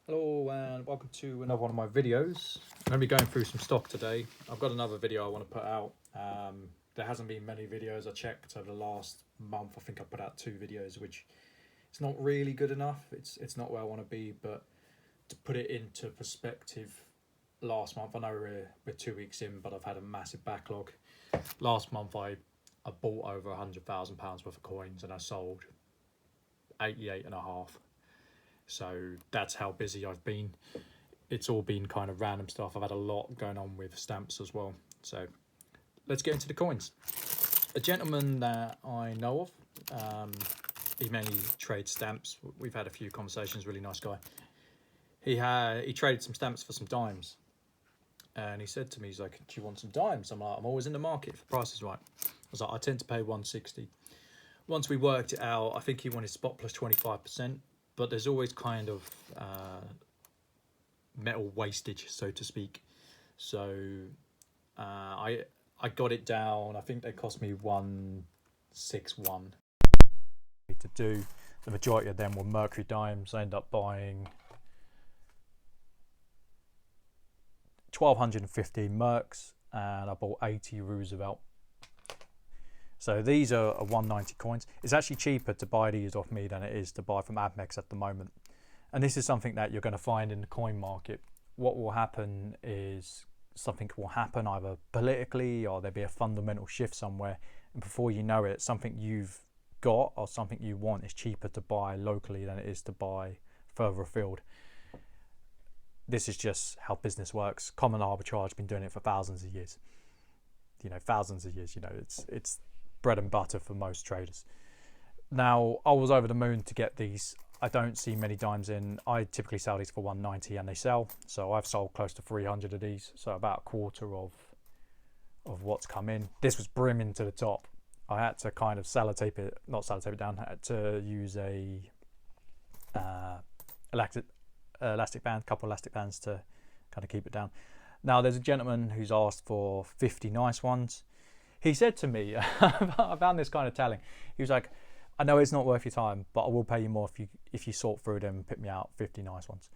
Hello and welcome to another one of my videos. I'm going to be going through some stock today. I've got another video I want to put out. There hasn't been many videos I checked over the last month. I think I put out 2 videos, which it's not really good enough. It's not where I want to be, but to put it into perspective, last month, I know we're 2 weeks in, but I've had a massive backlog. Last month I bought over £100,000 worth of coins and I sold 88.5. So that's how busy I've been. It's all been kind of random stuff. I've had a lot going on with stamps as well. So let's get into the coins. A gentleman that I know of, he mainly trades stamps. We've had a few conversations, really nice guy. He traded some stamps for some dimes. And he said to me, he's like, do you want some dimes? I'm like, I'm always in the market if the price is right. I was like, I tend to pay 160. Once we worked it out, I think he wanted spot plus 25%. But there's always kind of metal wastage, so to speak. So I got it down. I think they cost me 161 to do. The majority of them were mercury dimes. I ended up buying 1,215 mercs, and I bought 80 Roosevelt. So these are 190 coins. It's actually cheaper to buy these off me than it is to buy from Admex at the moment. And this is something that you're going to find in the coin market. What will happen is something will happen either politically or there'll be a fundamental shift somewhere. And before you know it, something you've got or something you want is cheaper to buy locally than it is to buy further afield. This is just how business works. Common arbitrage, been doing it for thousands of years. It's bread and butter for most traders. Now, I was over the moon to get these. I don't see many dimes in. I typically sell these for 190 and they sell. So I've sold close to 300 of these. So about a quarter of what's come in. This was brimming to the top. I had to kind of sellotape it, not sellotape it down. I had to use a elastic band, couple elastic bands to kind of keep it down. Now, there's a gentleman who's asked for 50 nice ones. He said to me, I found this kind of telling. He was like, I know it's not worth your time, but I will pay you more if you sort through them and pick me out 50 nice ones.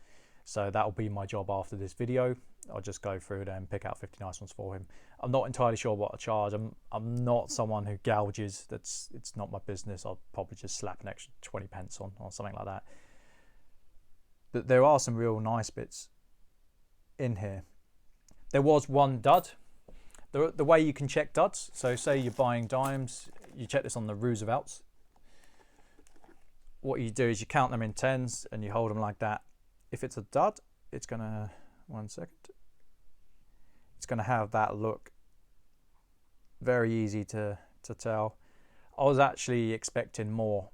So that'll be my job after this video. I'll just go through them and pick out 50 nice ones for him. I'm not entirely sure what I charge. I'm not someone who gouges. It's not my business. I'll probably just slap an extra 20 pence on or something like that. But there are some real nice bits in here. There was one dud. The way you can check duds, so say you're buying dimes, you check this on the Roosevelts. What you do is you count them in tens and you hold them like that. If it's a dud, it's gonna, it's gonna have that look. Very easy to tell. I was actually expecting more.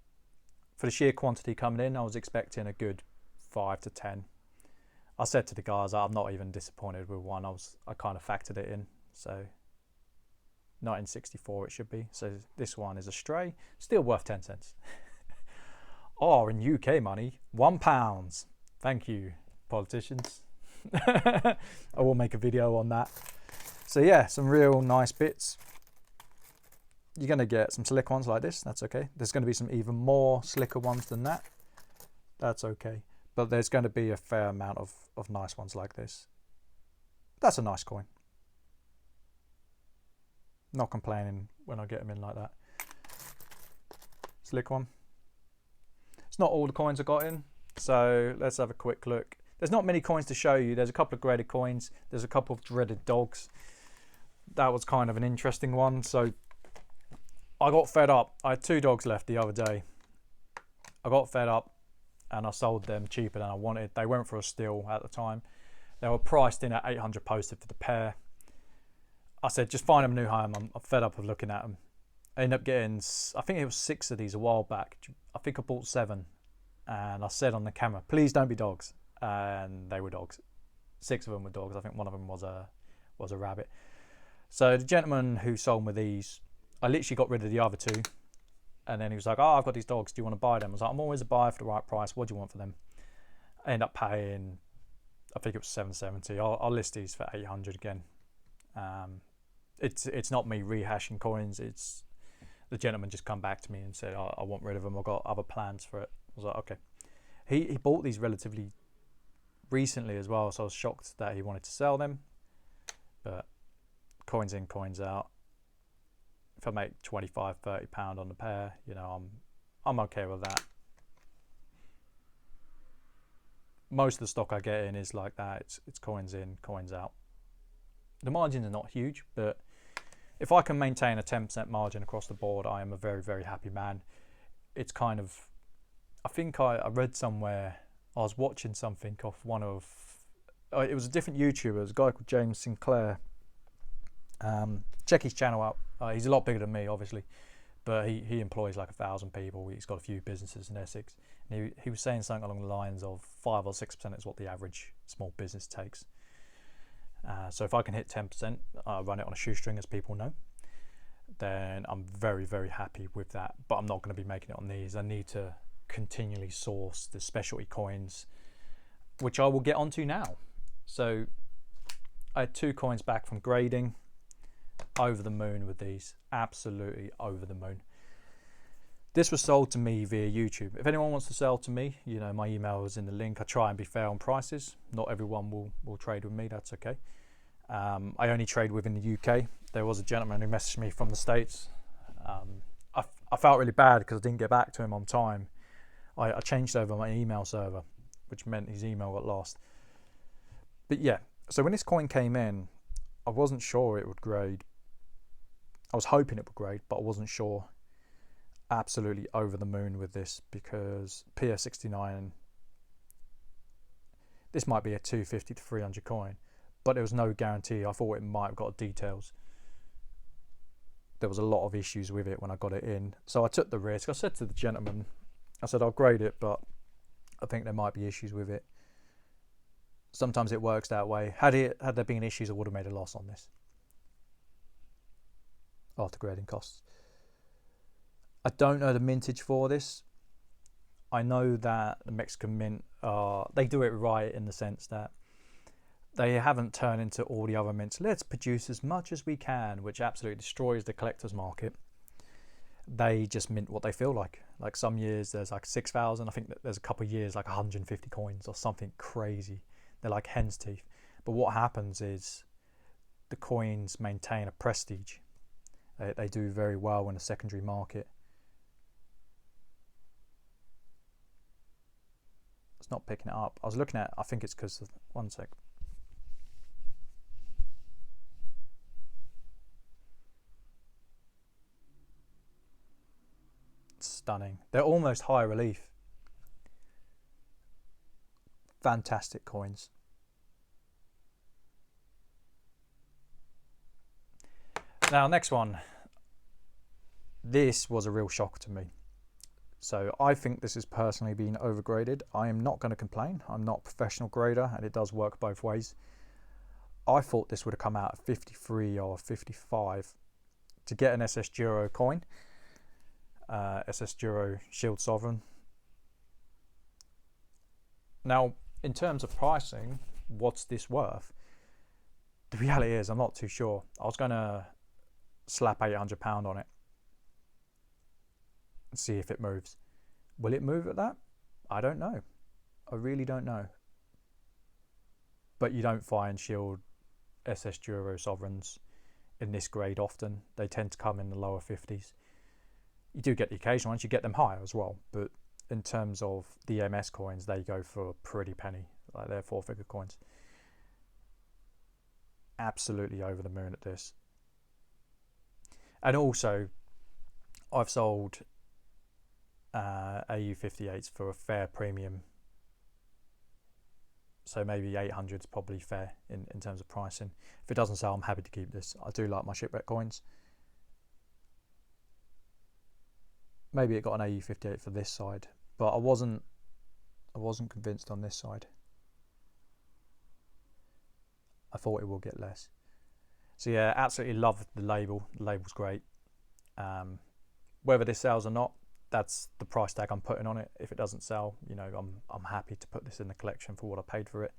For the sheer quantity coming in, I was expecting a good 5 to 10. I said to the guys, I'm not even disappointed with one. I kind of factored it in. So 1964 it should be. So this one is a stray, still worth 10 cents. Or in UK money, £1. Thank you, politicians. I will make a video on that. So yeah, some real nice bits. You're going to get some slick ones like this. That's okay. There's going to be some even more slicker ones than that. That's okay. But there's going to be a fair amount of nice ones like this. That's a nice coin. Not complaining when I get them in like that. Slick one. It's not all the coins I got in, so let's have a quick look. There's not many coins to show you. There's a couple of graded coins. There's a couple of dreaded dogs. That was kind of an interesting one. So I got fed up. I had 2 dogs left the other day. I got fed up and I sold them cheaper than I wanted. They went for a steal at the time. They were priced in at 800 posted for the pair. I said, just find them a new home. I'm fed up of looking at them. I ended up getting, I think it was 6 of these a while back. I think I bought 7. And I said on the camera, please don't be dogs. And they were dogs. 6 of them were dogs. I think one of them was a rabbit. So the gentleman who sold me these, I literally got rid of the other 2. And then he was like, oh, I've got these dogs. Do you want to buy them? I was like, I'm always a buyer for the right price. What do you want for them? I ended up paying, I think it was $770. I'll list these for 800 again. It's not me rehashing coins. It's the gentleman just come back to me and said, I want rid of them. I've got other plans for it. I was like, okay. He bought these relatively recently as well, so I was shocked that he wanted to sell them. But coins in, coins out. If I make £25-30 on the pair, you know, I'm okay with that. Most of the stock I get in is like that. It's coins in, coins out. The margins are not huge, but if I can maintain a 10% margin across the board, I am a very, very happy man. It's kind of, I think I read somewhere, I was watching something off one of, it was a different YouTuber, it was a guy called James Sinclair. Check his channel out. He's a lot bigger than me, obviously, but he employs like 1,000 people. He's got a few businesses in Essex. And he was saying something along the lines of 5 or 6% is what the average small business takes. So if I can hit 10%, run it on a shoestring, as people know, then I'm very, very happy with that. But I'm not going to be making it on these. I need to continually source the specialty coins, which I will get onto now. So I had 2 coins back from grading. Over the moon with these, absolutely over the moon. This was sold to me via YouTube. If anyone wants to sell to me, you know, my email is in the link. I try and be fair on prices. Not everyone will trade with me, that's okay. I only trade within the UK. There was a gentleman who messaged me from the States. I felt really bad because I didn't get back to him on time. I changed over my email server, which meant his email got lost. But yeah, so when this coin came in, I wasn't sure it would grade. I was hoping it would grade, but I wasn't sure. Absolutely over the moon with this, because PS69, this might be a 250 to 300 coin, but there was no guarantee. I thought it might have got details. There was a lot of issues with it when I got it in, so I took the risk. I said to the gentleman, I said, I'll grade it, but I think there might be issues with it. Sometimes it works that way. Had there been issues, I would have made a loss on this after grading costs. I don't know the mintage for this. I know that the Mexican mint, they do it right in the sense that they haven't turned into all the other mints. Let's produce as much as we can, which absolutely destroys the collector's market. They just mint what they feel like. Like some years there's like 6,000. I think that there's a couple of years like 150 coins or something crazy. They're like hen's teeth. But what happens is the coins maintain a prestige. They do very well in the secondary market. It's not picking it up. I was looking at, I think it's because of, one sec. It's stunning. They're almost high relief. Fantastic coins. Now, next one. This was a real shock to me. So I think this has personally been overgraded. I am not going to complain. I'm not a professional grader, and it does work both ways. I thought this would have come out at 53 or 55 to get an SS Duro coin. SS Duro Shield Sovereign. Now, in terms of pricing, what's this worth? The reality is I'm not too sure. I was going to slap £800 on it and see if it moves. Will it move at that? I don't know. I really don't know. But you don't find Shield SS Duro Sovereigns in this grade often. They tend to come in the lower 50s. You do get the occasional ones, you get them higher as well, but in terms of the MS coins, they go for a pretty penny. Like they're 4-figure coins. Absolutely over the moon at this. And also, I've sold AU58s for a fair premium. So maybe 800 is probably fair in terms of pricing. If it doesn't sell, I'm happy to keep this. I do like my shipwreck coins. Maybe it got an AU58 for this side, but I wasn't convinced on this side. I thought it will get less. So yeah, absolutely love the label. The label's great. Whether this sells or not, that's the price tag I'm putting on it. If it doesn't sell, you know, I'm happy to put this in the collection for what I paid for it.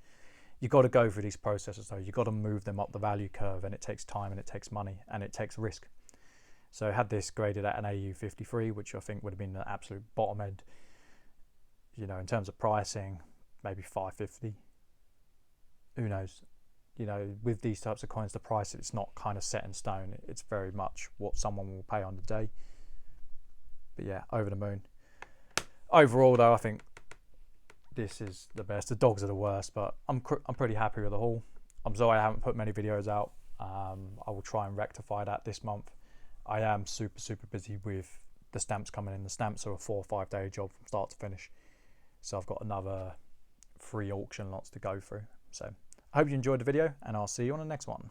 You've got to go through these processes though. You've got to move them up the value curve, and it takes time and it takes money and it takes risk. So I had this graded at an AU53, which I think would have been the absolute bottom end. You know, in terms of pricing, maybe 550. who knows? You know, with these types of coins, the price, it's not kind of set in stone. It's very much what someone will pay on the day. But yeah, over the moon. Overall, though, I think this is the best. The dogs are the worst, but I'm pretty happy with the haul. I'm sorry I haven't put many videos out. I will try and rectify that this month. I am super busy with the stamps coming in. The stamps are a 4 or 5 day job from start to finish. So I've got another 3 auction lots to go through. So I hope you enjoyed the video, and I'll see you on the next one.